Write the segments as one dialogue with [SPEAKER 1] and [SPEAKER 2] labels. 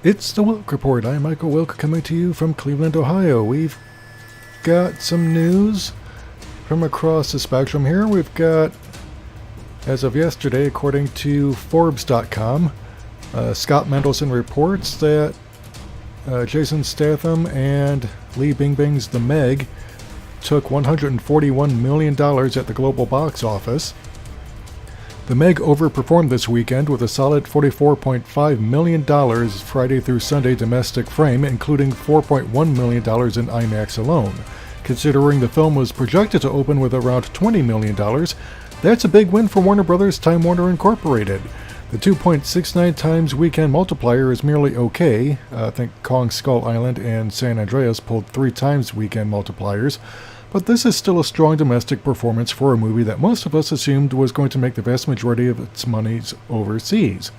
[SPEAKER 1] It's the Wilk Report. I'm Michael Wilk coming to you from Cleveland, Ohio. We've got some news from across the spectrum here. We've got, as of yesterday, according to Forbes.com, Scott Mendelson reports that Jason Statham and Lee Bingbing's The Meg took $141 million at the global box office. The Meg overperformed this weekend with a solid $44.5 million Friday through Sunday domestic frame, including $4.1 million in IMAX alone. Considering the film was projected to open with around $20 million, that's a big win for Warner Bros. Time Warner Incorporated. The 2.69 times weekend multiplier is merely okay. I think Kong Skull Island and San Andreas pulled 3 times weekend multipliers. But this is still a strong domestic performance for a movie that most of us assumed was going to make the vast majority of its monies overseas.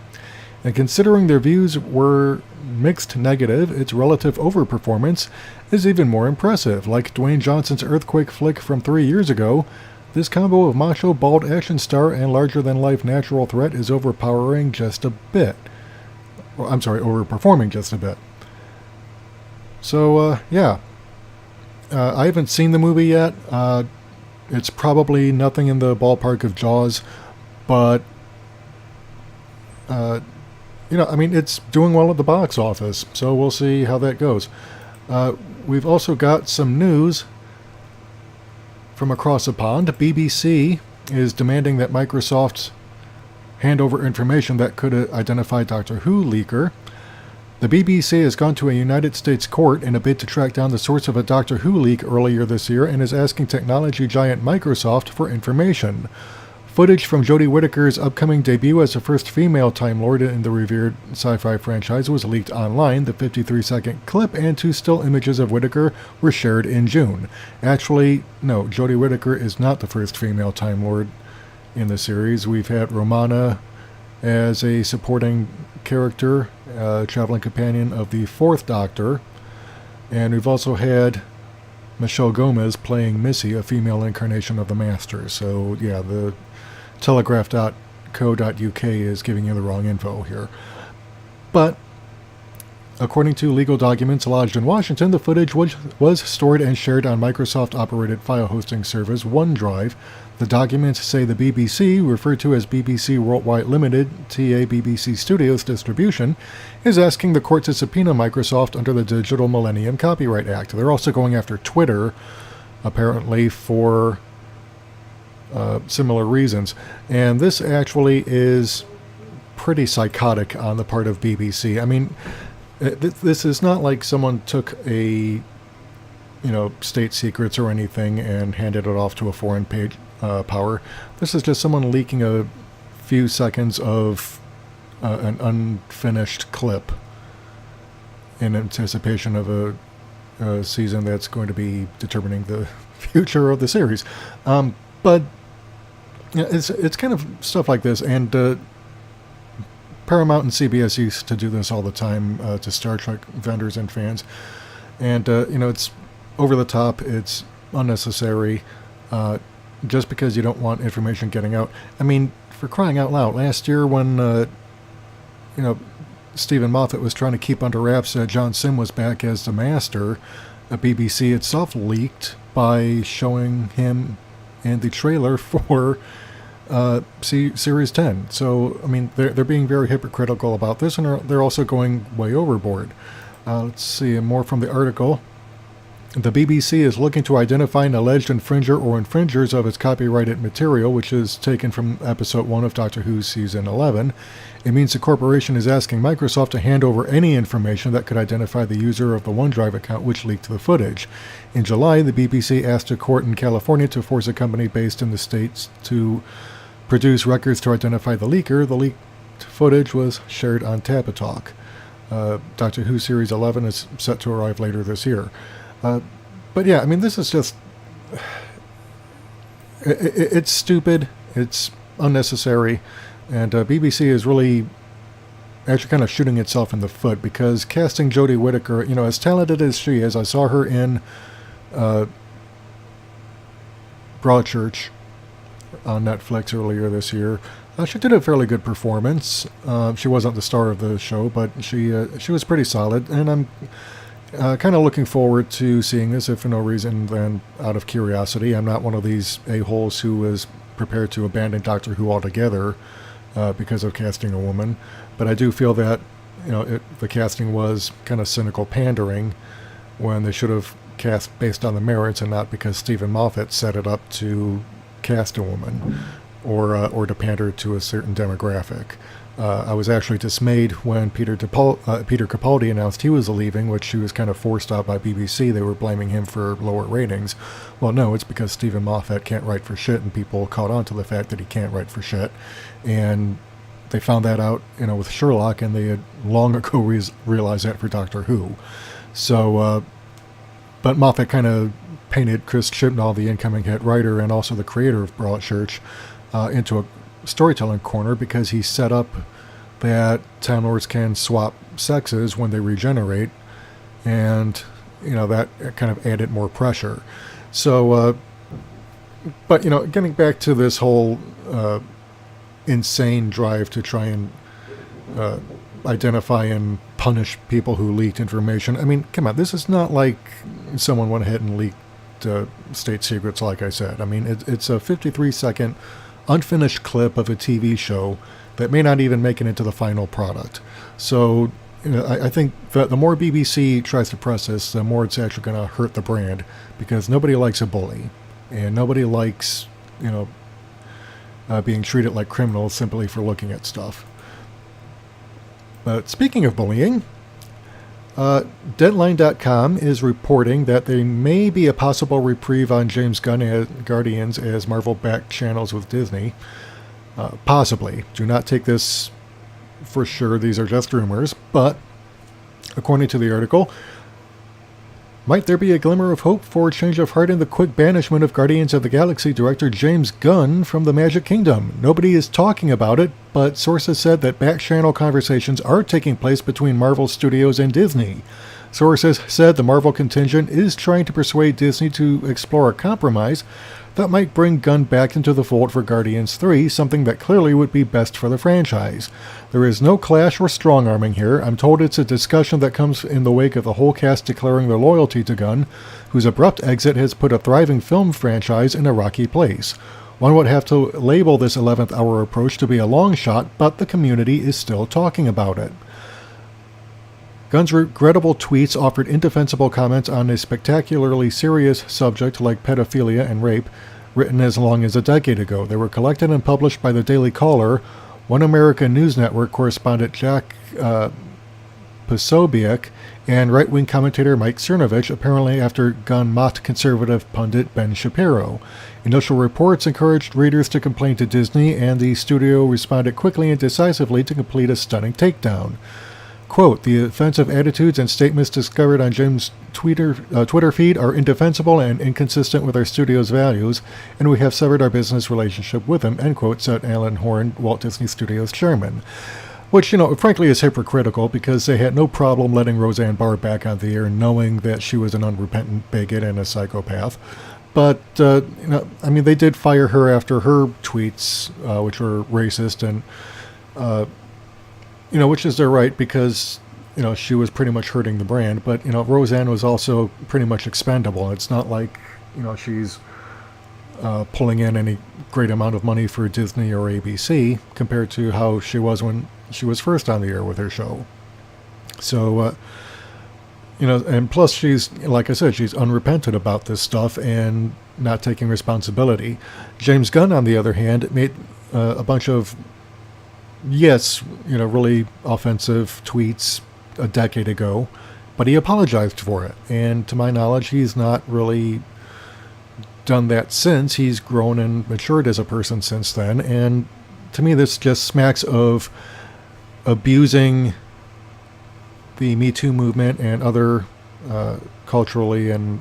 [SPEAKER 1] And considering their views were mixed negative, its relative overperformance is even more impressive. Like Dwayne Johnson's Earthquake flick from 3 years ago, this combo of macho, bald action star and larger-than-life natural threat is overpowering just a bit. Overperforming just a bit. So, yeah. I haven't seen the movie yet. It's probably nothing in the ballpark of Jaws, but, it's doing well at the box office, so we'll see how that goes. We've also got some news from across the pond. BBC is demanding that Microsoft hand over information that could identify Doctor Who leaker. The BBC has gone to a United States court in a bid to track down the source of a Doctor Who leak earlier this year and is asking technology giant Microsoft for information. Footage from Jodie Whittaker's upcoming debut as the first female Time Lord in the revered sci-fi franchise was leaked online. The 53-second clip and 2 still images of Whittaker were shared in June. Actually, no, Jodie Whittaker is not the first female Time Lord in the series. We've had Romana as a supporting character, traveling companion of the 4th Doctor, and we've also had Michelle Gomez playing Missy, a female incarnation of the Master. So yeah, the telegraph.co.uk is giving you the wrong info here. But according to legal documents lodged in Washington, the footage was stored and shared on Microsoft-operated file hosting service OneDrive. The documents say the BBC, referred to as BBC Worldwide Limited, TA BBC Studios Distribution, is asking the court to subpoena Microsoft under the Digital Millennium Copyright Act. They're also going after Twitter, apparently, for similar reasons. And this actually is pretty psychotic on the part of BBC. I mean, this is not like someone took a, state secrets or anything and handed it off to a foreign power. This is just someone leaking a few seconds of an unfinished clip in anticipation of a season that's going to be determining the future of the series. But it's kind of stuff like this, and Paramount and CBS used to do this all the time to Star Trek vendors and fans. And, it's over the top, it's unnecessary, just because you don't want information getting out. I mean, for crying out loud, last year when, Stephen Moffat was trying to keep under wraps that John Sim was back as the Master, BBC itself leaked by showing him in the trailer for Series 10. So, I mean, they're being very hypocritical about this, and they're also going way overboard. Let's see, more from the article. The BBC is looking to identify an alleged infringer or infringers of its copyrighted material, which is taken from Episode 1 of Doctor Who Season 11. It means the corporation is asking Microsoft to hand over any information that could identify the user of the OneDrive account which leaked the footage. In July, the BBC asked a court in California to force a company based in the States to produce records to identify the leaker. The leaked footage was shared on Tapatalk. Doctor Who Series 11 is set to arrive later this year. But yeah, I mean, this is just... It's stupid, it's unnecessary, and BBC is really actually kind of shooting itself in the foot, because casting Jodie Whittaker, as talented as she is, I saw her in Broadchurch on Netflix earlier this year. She did a fairly good performance. She wasn't the star of the show, but she was pretty solid, and I'm kind of looking forward to seeing this, if for no reason than out of curiosity. I'm not one of these a-holes who is prepared to abandon Doctor Who altogether because of casting a woman, but I do feel that the casting was kind of cynical pandering when they should have cast based on the merits and not because Stephen Moffat set it up to cast a woman or to pander to a certain demographic. I was actually dismayed when Peter Capaldi announced he was leaving, which he was kind of forced out by BBC. They were blaming him for lower ratings. Well, no, it's because Stephen Moffat can't write for shit, and people caught on to the fact that he can't write for shit. And they found that out, with Sherlock, and they had long ago realized that for Doctor Who. So, but Moffat kind of painted Chris Chibnall, the incoming head writer and also the creator of Broadchurch, into a storytelling corner because he set up that Time Lords can swap sexes when they regenerate, and that kind of added more pressure. So, but getting back to this whole insane drive to try and identify and punish people who leaked information. I mean, come on, this is not like someone went ahead and leaked state secrets, like I said. I mean, it's a 53-second unfinished clip of a TV show that may not even make it into the final product. So, I think that the more BBC tries to press this, the more it's actually going to hurt the brand, because nobody likes a bully, and nobody likes, being treated like criminals simply for looking at stuff. But speaking of bullying, Deadline.com is reporting that there may be a possible reprieve on James Gunn as Guardians as Marvel back channels with Disney. Possibly. Do not take this for sure. These are just rumors. But, according to the article, might there be a glimmer of hope for a change of heart in the quick banishment of Guardians of the Galaxy director James Gunn from the Magic Kingdom? Nobody is talking about it, but sources said that back-channel conversations are taking place between Marvel Studios and Disney. Sources said the Marvel contingent is trying to persuade Disney to explore a compromise that might bring Gunn back into the fold for Guardians 3, something that clearly would be best for the franchise. There is no clash or strong-arming here. I'm told it's a discussion that comes in the wake of the whole cast declaring their loyalty to Gunn, whose abrupt exit has put a thriving film franchise in a rocky place. One would have to label this 11th hour approach to be a long shot, but the community is still talking about it. Gunn's regrettable tweets offered indefensible comments on a spectacularly serious subject like pedophilia and rape, written as long as a decade ago. They were collected and published by the Daily Caller, One American News Network correspondent Jack Posobiec, and right-wing commentator Mike Cernovich, apparently after Gunn mocked conservative pundit Ben Shapiro. Initial reports encouraged readers to complain to Disney, and the studio responded quickly and decisively to complete a stunning takedown. Quote, the offensive attitudes and statements discovered on Jim's Twitter feed are indefensible and inconsistent with our studio's values, and we have severed our business relationship with him, end quote, said Alan Horn, Walt Disney Studios chairman. Which, frankly is hypocritical, because they had no problem letting Roseanne Barr back on the air knowing that she was an unrepentant bigot and a psychopath. But, they did fire her after her tweets, which were racist, and which is their right, because, she was pretty much hurting the brand. But, Roseanne was also pretty much expendable. It's not like, she's pulling in any great amount of money for Disney or ABC compared to how she was when she was first on the air with her show. So, and plus she's, like I said, she's unrepentant about this stuff and not taking responsibility. James Gunn, on the other hand, made a bunch of really offensive tweets a decade ago, but he apologized for it. And to my knowledge, he's not really done that since. He's grown and matured as a person since then. And to me, this just smacks of abusing the Me Too movement and other culturally and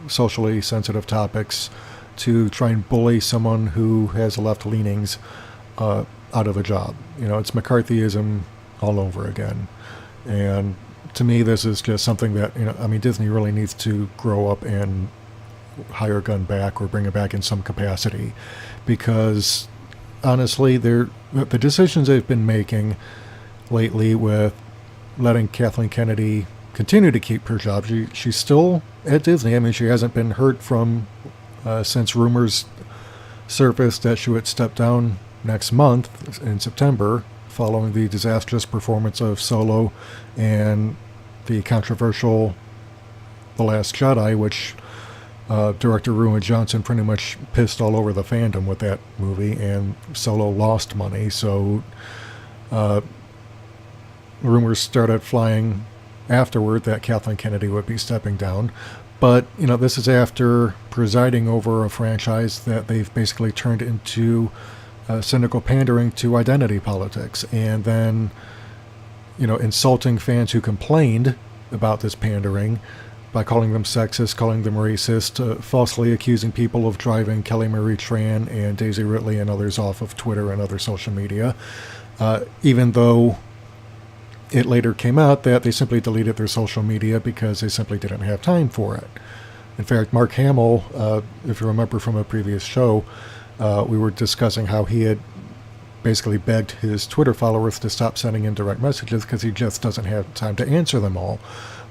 [SPEAKER 1] socially sensitive topics to try and bully someone who has left leanings out of a job. It's McCarthyism all over again. And to me, this is just something that, Disney really needs to grow up and hire Gunn back or bring it back in some capacity, because honestly, the decisions they've been making lately with letting Kathleen Kennedy continue to keep her job. She's still at Disney. I mean, she hasn't been heard from since rumors surfaced that she would step down next month in September following the disastrous performance of Solo and the controversial The Last Jedi, which director Ruin Johnson pretty much pissed all over the fandom with that movie, and Solo lost money, so rumors started flying afterward that Kathleen Kennedy would be stepping down. But, this is after presiding over a franchise that they've basically turned into cynical pandering to identity politics, and then, insulting fans who complained about this pandering by calling them sexist, calling them racist, falsely accusing people of driving Kelly Marie Tran and Daisy Ridley and others off of Twitter and other social media, even though it later came out that they simply deleted their social media because they simply didn't have time for it. In fact, Mark Hamill, if you remember from a previous show, we were discussing how he had basically begged his Twitter followers to stop sending him direct messages because he just doesn't have time to answer them all.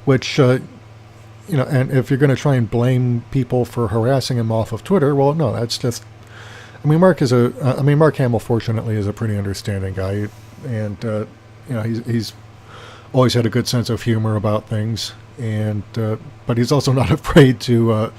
[SPEAKER 1] Which, and if you're going to try and blame people for harassing him off of Twitter, well, no, that's just... Mark Hamill, fortunately, is a pretty understanding guy, and, he's always had a good sense of humor about things, and but he's also not afraid to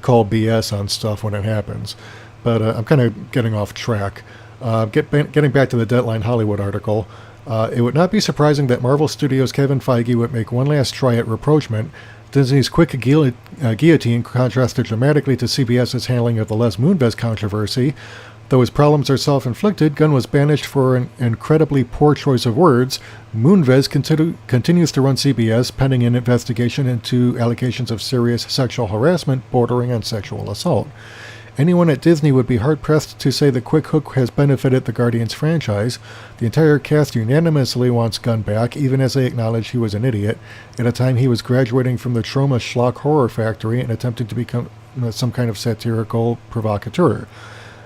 [SPEAKER 1] call BS on stuff when it happens. But I'm kind of getting off track. Getting back to the Deadline Hollywood article, it would not be surprising that Marvel Studios' Kevin Feige would make one last try at rapprochement. Disney's quick guillotine contrasted dramatically to CBS's handling of the Les Moonves controversy. Though his problems are self-inflicted, Gunn was banished for an incredibly poor choice of words. Moonves continues to run CBS, pending an investigation into allegations of serious sexual harassment bordering on sexual assault. Anyone at Disney would be hard-pressed to say the quick hook has benefited the Guardians franchise. The entire cast unanimously wants Gunn back, even as they acknowledge he was an idiot, at a time he was graduating from the trauma schlock horror factory and attempting to become some kind of satirical provocateur.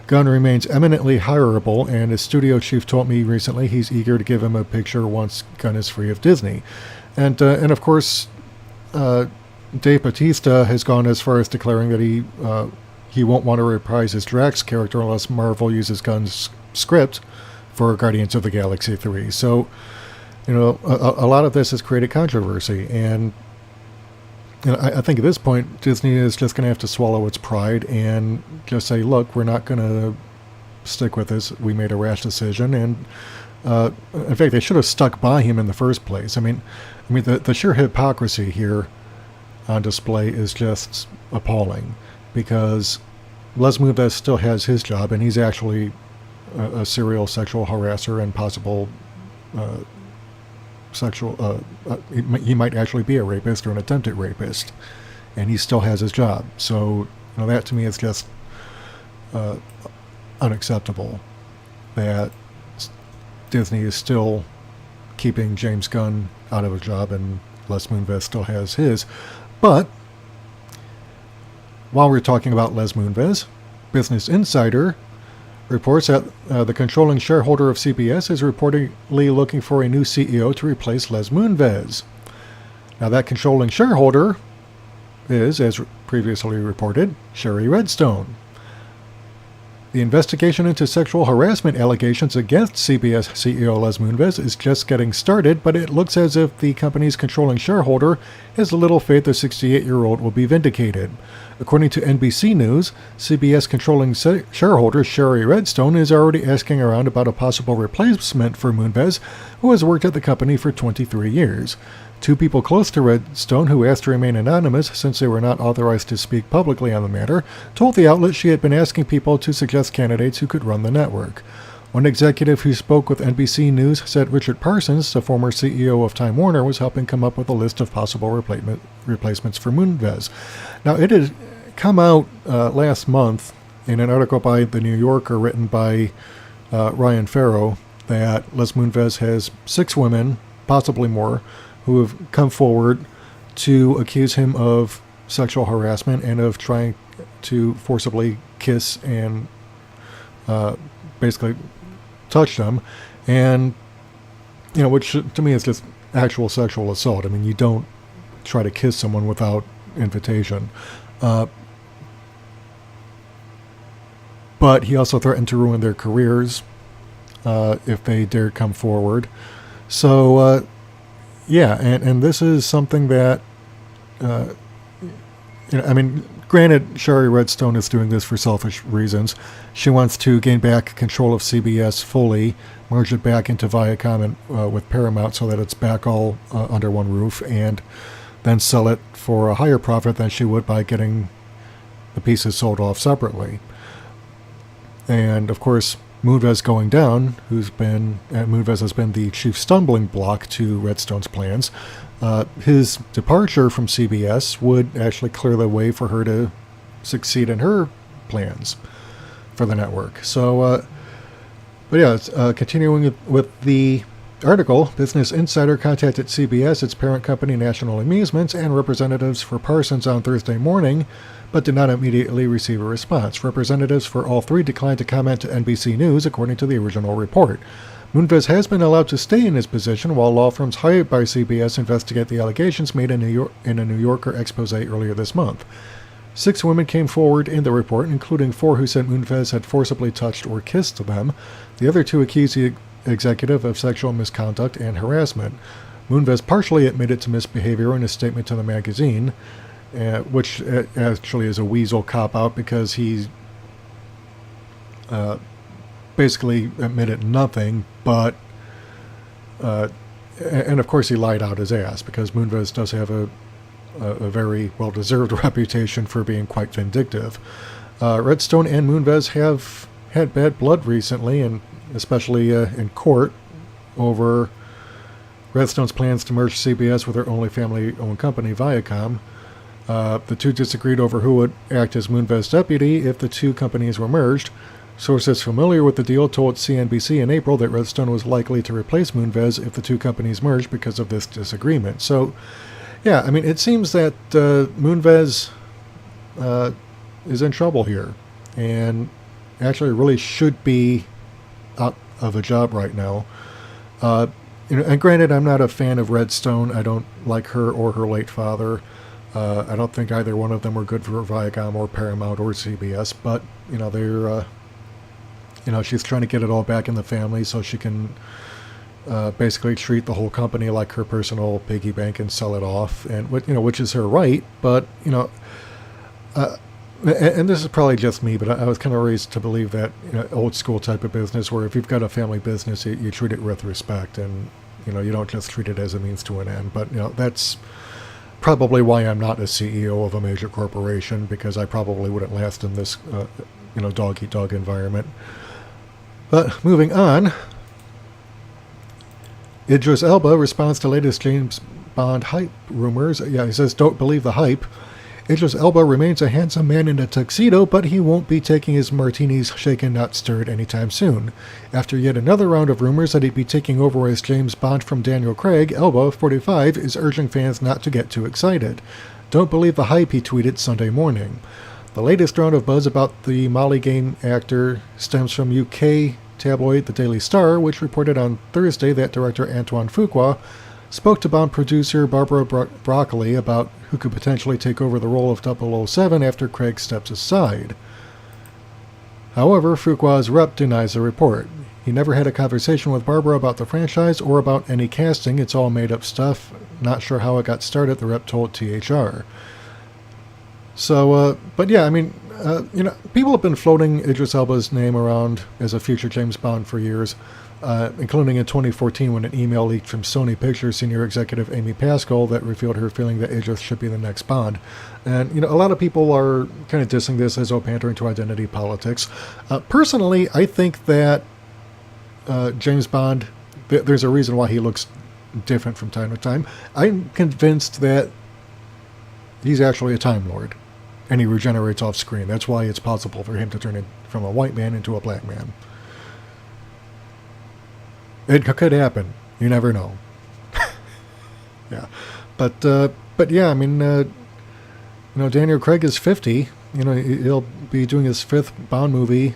[SPEAKER 1] Gunn remains eminently hireable, and his studio chief told me recently he's eager to give him a picture once Gunn is free of Disney. And of course, Dave Bautista has gone as far as declaring that he won't want to reprise his Drax character unless Marvel uses Gunn's script for Guardians of the Galaxy 3. So, a lot of this has created controversy, and I think at this point, Disney is just going to have to swallow its pride and just say, look, we're not going to stick with this. We made a rash decision. And in fact, they should have stuck by him in the first place. The sheer hypocrisy here on display is just appalling, because Les Moonves still has his job, and he's actually a serial sexual harasser and possible he might actually be a rapist or an attempted rapist, and he still has his job. So that to me is just unacceptable, that Disney is still keeping James Gunn out of a job and Les Moonves still has his. But while we're talking about Les Moonves, Business Insider reports that the controlling shareholder of CBS is reportedly looking for a new CEO to replace Les Moonves. Now, that controlling shareholder is, as previously reported, Shari Redstone. The investigation into sexual harassment allegations against CBS CEO Les Moonves is just getting started, but it looks as if the company's controlling shareholder has little faith the 68-year-old will be vindicated. According to NBC News, CBS controlling shareholder Shari Redstone is already asking around about a possible replacement for Moonves, who has worked at the company for 23 years. Two people close to Redstone, who asked to remain anonymous since they were not authorized to speak publicly on the matter, told the outlet she had been asking people to suggest candidates who could run the network. One executive who spoke with NBC News said Richard Parsons, the former CEO of Time Warner, was helping come up with a list of possible replacements for Moonves. Now, it had come out last month in an article by The New Yorker written by Ryan Farrow that Les Moonves has 6 women, possibly more, who have come forward to accuse him of sexual harassment and of trying to forcibly kiss and basically touched him, and which to me is just actual sexual assault. I mean, you don't try to kiss someone without invitation. But he also threatened to ruin their careers if they dare come forward. So, yeah, and this is something that, I mean, granted, Shari Redstone is doing this for selfish reasons. She wants to gain back control of CBS fully, merge it back into Viacom and with Paramount so that it's back all under one roof, and then sell it for a higher profit than she would by getting the pieces sold off separately. And, of course, Moonves going down, Moonves has been the chief stumbling block to Redstone's plans. His departure from CBS would actually clear the way for her to succeed in her plans for the network. So, but yeah, continuing with the article, Business Insider contacted CBS, its parent company National Amusements, and representatives for Parsons on Thursday morning, but did not immediately receive a response. Representatives for all three declined to comment to NBC News, according to the original report. Moonves has been allowed to stay in his position while law firms hired by CBS investigate the allegations made in a New Yorker expose earlier this month. 6 women came forward in the report, including 4 who said Moonves had forcibly touched or kissed them. The other 2 accused the executive of sexual misconduct and harassment. Moonves partially admitted to misbehavior in a statement to the magazine, which actually is a weasel cop-out because he basically admitted nothing, but and of course he lied out his ass, because Moonves does have a very well-deserved reputation for being quite vindictive. Redstone and Moonves have had bad blood recently, and especially in court, over Redstone's plans to merge CBS with her only family-owned company, Viacom. The two disagreed over who would act as Moonves' deputy if the two companies were merged. Sources familiar with the deal told CNBC in April that Redstone was likely to replace Moonves if the two companies merged because of this disagreement. So, yeah, I mean, it seems that Moonves is in trouble here, and actually really should be out of a job right now. And granted, I'm not a fan of Redstone. I don't like her or her late father. I don't think either one of them were good for Viacom or Paramount or CBS, but, they're, she's trying to get it all back in the family so she can basically treat the whole company like her personal piggy bank and sell it off, and which is her right. But and this is probably just me, but I was kind of raised to believe that old school type of business, where if you've got a family business, you treat it with respect, and you don't just treat it as a means to an end. But that's probably why I'm not a CEO of a major corporation, because I probably wouldn't last in this dog-eat-dog environment. But moving on, Idris Elba responds to latest James Bond hype rumors. Yeah, he says, don't believe the hype. Idris Elba remains a handsome man in a tuxedo, but he won't be taking his martinis shaken, not stirred anytime soon. After yet another round of rumors that he'd be taking over as James Bond from Daniel Craig, Elba, 45, is urging fans not to get too excited. Don't believe the hype, he tweeted Sunday morning. The latest round of buzz about the Molly-game actor stems from UK tabloid The Daily Star, which reported on Thursday that director Antoine Fuqua spoke to Bond producer Barbara Broccoli about who could potentially take over the role of 007 after Craig steps aside. However, Fuqua's rep denies the report. He never had a conversation with Barbara about the franchise or about any casting. It's all made-up stuff. Not sure how it got started, the rep told THR. So, but yeah, I mean, people have been floating Idris Elba's name around as a future James Bond for years, including in 2014 when an email leaked from Sony Pictures senior executive Amy Pascal that revealed her feeling that Idris should be the next Bond. And, a lot of people are kind of dissing this as pandering to identity politics. Personally, I think that James Bond, there's a reason why he looks different from time to time. I'm convinced that he's actually a Time Lord, and he regenerates off screen. That's why it's possible for him to turn from a white man into a black man. It could happen. You never know. Yeah, but yeah, I mean, Daniel Craig is 50. He'll be doing his 5th Bond movie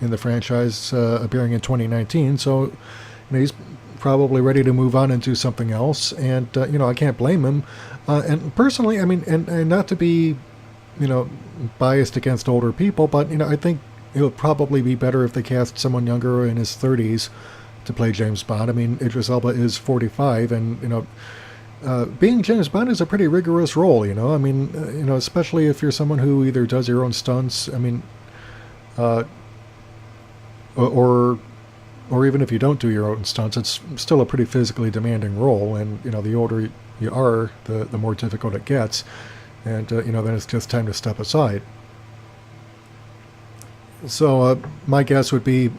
[SPEAKER 1] in the franchise appearing in 2019. So he's probably ready to move on and do something else. And, I can't blame him. And personally, I mean, and not to be, biased against older people, but, I think it would probably be better if they cast someone younger in his 30s to play James Bond. I mean, Idris Elba is 45, and, being James Bond is a pretty rigorous role, I mean, especially if you're someone who either does your own stunts, I mean, or even if you don't do your own stunts, it's still a pretty physically demanding role, and, the older you are, the more difficult it gets, and, then it's just time to step aside. So my guess would be,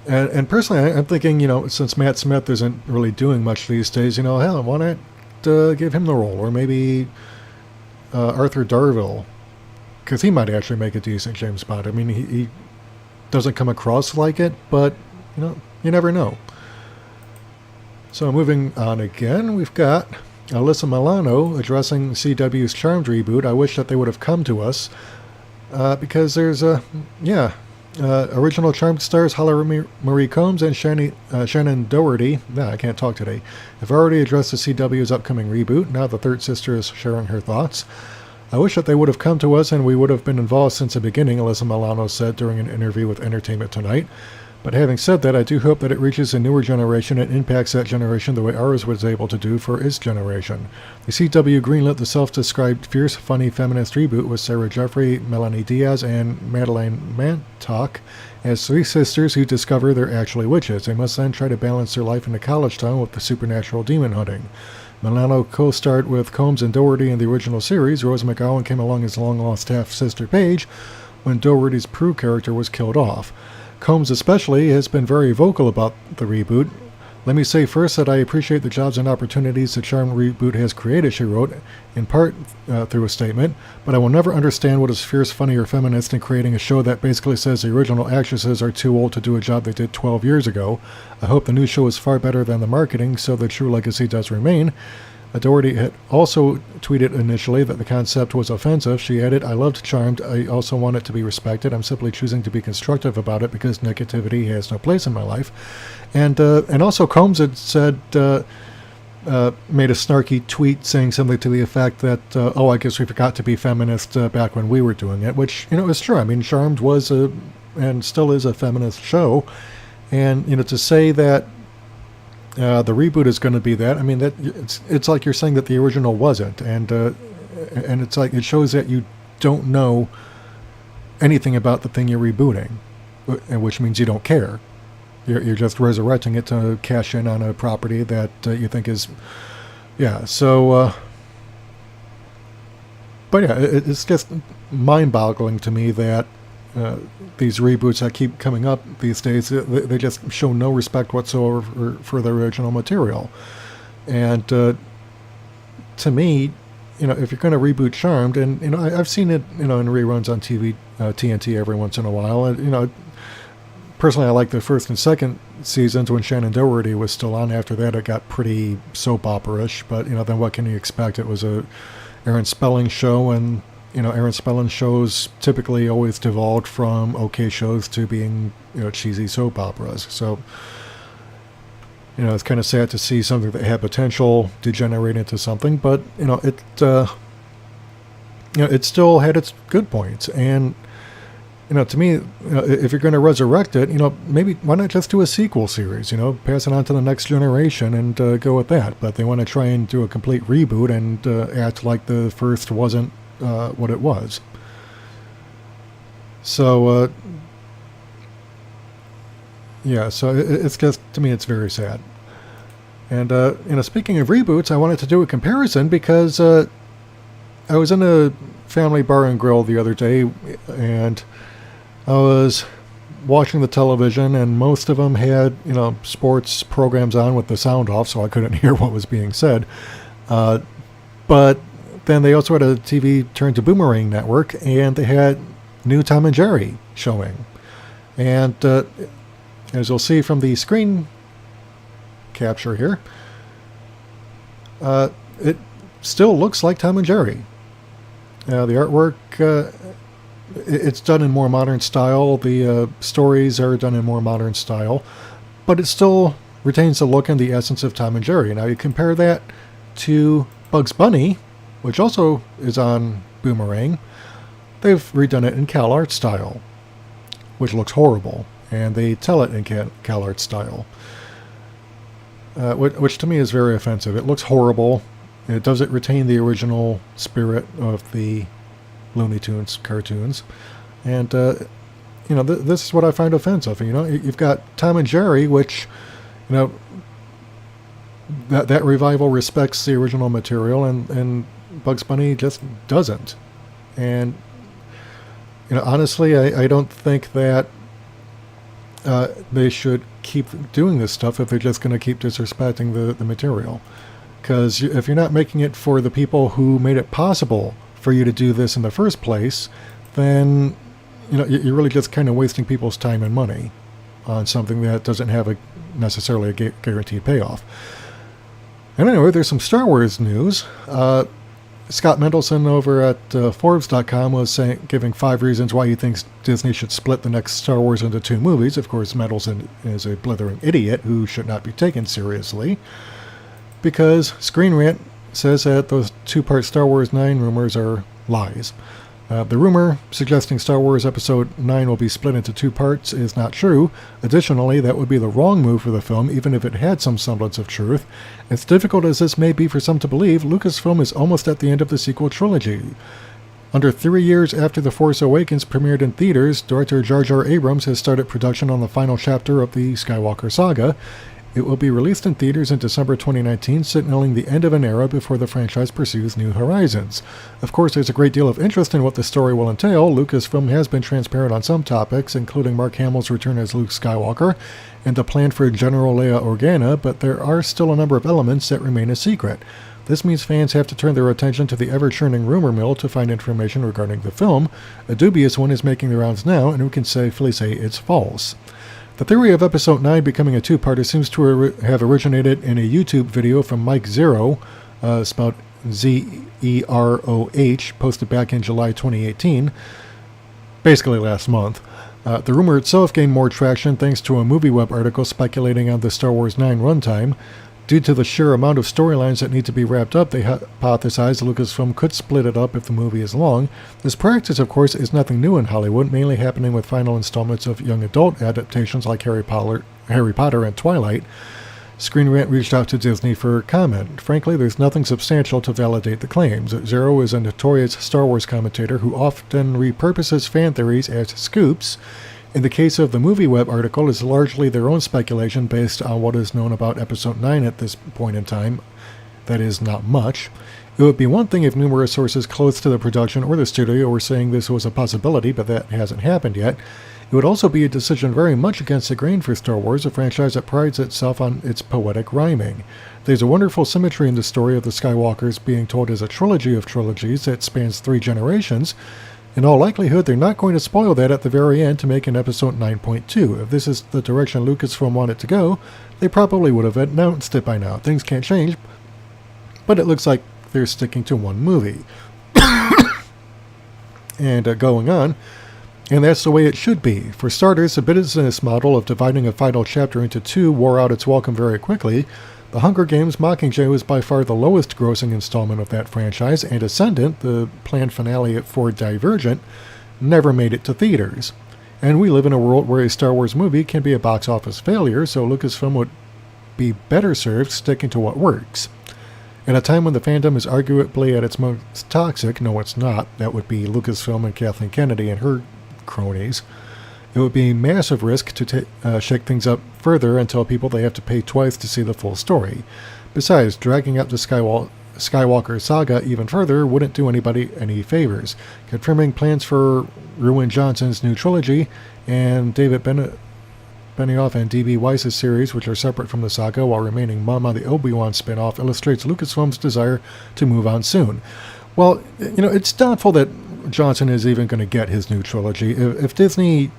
[SPEAKER 1] and personally, I'm thinking, since Matt Smith isn't really doing much these days, hell, why not give him the role, or maybe Arthur Darvill, because he might actually make a decent James Bond. I mean, he doesn't come across like it, but you never know. So moving on again, we've got Alyssa Milano addressing CW's Charmed reboot. I wish that they would have come to us, because there's original Charmed stars Holly Marie Combs and Shannon Doherty, I can't talk today, have already addressed the CW's upcoming reboot. Now the third sister is sharing her thoughts. I wish that they would have come to us and we would have been involved since the beginning, Alyssa Milano said during an interview with Entertainment Tonight. But having said that, I do hope that it reaches a newer generation and impacts that generation the way ours was able to do for its generation. The CW greenlit the self-described fierce, funny feminist reboot with Sarah Jeffrey, Melanie Diaz, and Madeleine Mantock as three sisters who discover they're actually witches. They must then try to balance their life in a college town with the supernatural demon hunting. Milano co-starred with Combs and Doherty in the original series. Rose McGowan came along as long-lost half-sister Paige when Doherty's Prue character was killed off. Combs especially has been very vocal about the reboot. Let me say first that I appreciate the jobs and opportunities the Charmed reboot has created, she wrote, in part through a statement, but I will never understand what is fierce, funny, or feminist in creating a show that basically says the original actresses are too old to do a job they did 12 years ago. I hope the new show is far better than the marketing, so the true legacy does remain. Doherty had also tweeted initially that the concept was offensive. She added, I loved Charmed. I also want it to be respected. I'm simply choosing to be constructive about it because negativity has no place in my life. And also Combs had said, made a snarky tweet saying something to the effect that, I guess we forgot to be feminist back when we were doing it, which, is true. I mean, Charmed was and still is a feminist show. And, to say that the reboot is going to be that. I mean, that it's like you're saying that the original wasn't, and it's like it shows that you don't know anything about the thing you're rebooting, which means you don't care. You're just resurrecting it to cash in on a property that you think is, yeah. So, but yeah, it's just mind-boggling to me that these reboots that keep coming up these days, they just show no respect whatsoever for the original material. And to me, if you're going to reboot Charmed, and I've seen it, in reruns on TV, TNT every once in a while. Personally, I like the first and second seasons when Shannon Doherty was still on. After that, it got pretty soap opera-ish. But then what can you expect? It was a Aaron Spelling show, and Aaron Spelling shows typically always devolved from okay shows to being, cheesy soap operas. So, it's kind of sad to see something that had potential degenerate into something, but, it still had its good points. And, to me, if you're going to resurrect it, maybe why not just do a sequel series, pass it on to the next generation and go with that. But they want to try and do a complete reboot and act like the first wasn't what it was. So, so it's just, to me, it's very sad. And, speaking of reboots, I wanted to do a comparison because I was in a family bar and grill the other day, and I was watching the television, and most of them had, sports programs on with the sound off, so I couldn't hear what was being said. But then they also had a TV turned to Boomerang Network, and they had new Tom and Jerry showing. And as you'll see from the screen capture here, it still looks like Tom and Jerry. The artwork it's done in more modern style. The stories are done in more modern style, but it still retains the look and the essence of Tom and Jerry. Now you compare that to Bugs Bunny, which also is on Boomerang. They've redone it in CalArt style, which looks horrible, and they tell it in CalArt style, which to me is very offensive. It looks horrible. It doesn't retain the original spirit of the Looney Tunes cartoons, and this is what I find offensive. You've got Tom and Jerry, which that revival respects the original material, and Bugs Bunny just doesn't. And honestly, I don't think that they should keep doing this stuff if they're just going to keep disrespecting the material. Because if you're not making it for the people who made it possible for you to do this in the first place, then you're really just kind of wasting people's time and money on something that doesn't have necessarily a guaranteed payoff. And anyway, there's some Star Wars news. Scott Mendelson over at Forbes.com was giving 5 reasons why he thinks Disney should split the next Star Wars into 2 movies. Of course, Mendelson is a blithering idiot who should not be taken seriously, because Screen Rant says that those 2-part Star Wars 9 rumors are lies. The rumor suggesting Star Wars Episode 9 will be split into 2 parts is not true. Additionally, that would be the wrong move for the film, even if it had some semblance of truth. As difficult as this may be for some to believe, Lucasfilm is almost at the end of the sequel trilogy. Under 3 years after The Force Awakens premiered in theaters, director Jar Jar Abrams has started production on the final chapter of the Skywalker saga. It will be released in theaters in December 2019, signaling the end of an era before the franchise pursues new horizons. Of course, there's a great deal of interest in what the story will entail. Lucasfilm has been transparent on some topics, including Mark Hamill's return as Luke Skywalker and the plan for General Leia Organa, but there are still a number of elements that remain a secret. This means fans have to turn their attention to the ever-churning rumor mill to find information regarding the film. A dubious one is making the rounds now, and we can safely say it's false. The theory of Episode 9 becoming a 2-parter seems to have originated in a YouTube video from Mike Zero, spelled Zeroh, posted back in July 2018, basically last month. The rumor itself gained more traction thanks to a MovieWeb article speculating on the Star Wars 9 runtime. Due to the sheer amount of storylines that need to be wrapped up, they hypothesized Lucasfilm could split it up if the movie is long. This practice, of course, is nothing new in Hollywood, mainly happening with final installments of young adult adaptations like Harry Potter and Twilight. Screen Rant reached out to Disney for comment. Frankly, there's nothing substantial to validate the claims. Zero is a notorious Star Wars commentator who often repurposes fan theories as scoops. In the case of the MovieWeb article, it's largely their own speculation based on what is known about Episode 9 at this point in time. That is not much. It would be one thing if numerous sources close to the production or the studio were saying this was a possibility, but that hasn't happened yet. It would also be a decision very much against the grain for Star Wars, a franchise that prides itself on its poetic rhyming. There's a wonderful symmetry in the story of the Skywalkers being told as a trilogy of trilogies that spans 3 generations. In all likelihood, they're not going to spoil that at the very end to make an Episode 9.2. If this is the direction Lucasfilm wanted to go, they probably would have announced it by now. Things can't change, but it looks like they're sticking to 1 movie. And going on, and that's the way it should be. For starters, the business model of dividing a final chapter into 2 wore out its welcome very quickly. The Hunger Games Mockingjay was by far the lowest grossing installment of that franchise, and Ascendant, the planned finale for Divergent, never made it to theaters. And we live in a world where a Star Wars movie can be a box office failure, so Lucasfilm would be better served sticking to what works. At a time when the fandom is arguably at its most toxic, no it's not, that would be Lucasfilm and Kathleen Kennedy and her cronies, it would be a massive risk to shake things up further and tell people they have to pay twice to see the full story. Besides, dragging out the Skywalker saga even further wouldn't do anybody any favors. Confirming plans for Ruin Johnson's new trilogy and David Benioff and D.B. Weiss's series, which are separate from the saga while remaining mum on the Obi-Wan spin-off, illustrates Lucasfilm's desire to move on soon. Well, it's doubtful that Johnson is even going to get his new trilogy. If Disney...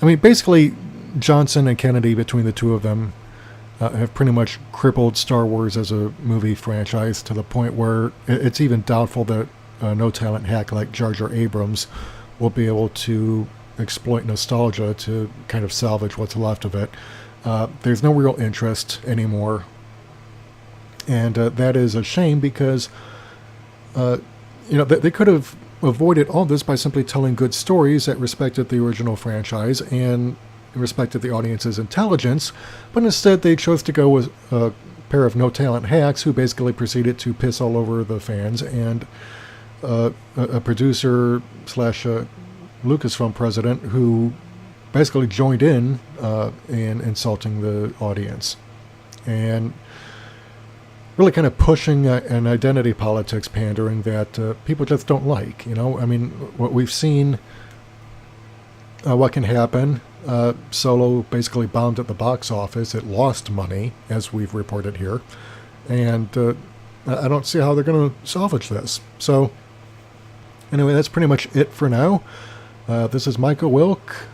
[SPEAKER 1] basically, Johnson and Kennedy, between the two of them, have pretty much crippled Star Wars as a movie franchise to the point where it's even doubtful that no-talent hack like Jar Jar Abrams will be able to exploit nostalgia to kind of salvage what's left of it. There's no real interest anymore. And that is a shame because, they could have avoided all this by simply telling good stories that respected the original franchise and respected the audience's intelligence, but instead they chose to go with a pair of no-talent hacks who basically proceeded to piss all over the fans, and a producer slash Lucasfilm president who basically joined in insulting the audience and really kind of pushing an identity politics pandering that people just don't like. What we've seen, what can happen. Solo basically bombed at the box office. It lost money, as we've reported here. And I don't see how they're going to salvage this. So, anyway, that's pretty much it for now. This is Michael Wilk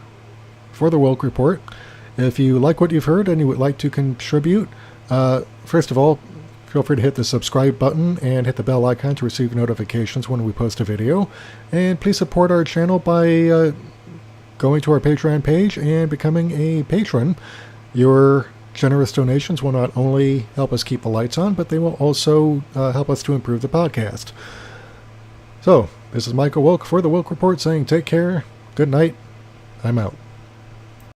[SPEAKER 1] for the Wilk Report. If you like what you've heard and you would like to contribute, first of all, feel free to hit the subscribe button and hit the bell icon to receive notifications when we post a video. And please support our channel by going to our Patreon page and becoming a patron. Your generous donations will not only help us keep the lights on, but they will also help us to improve the podcast. So, this is Michael Wilk for the Wilk Report saying take care, good night, I'm out.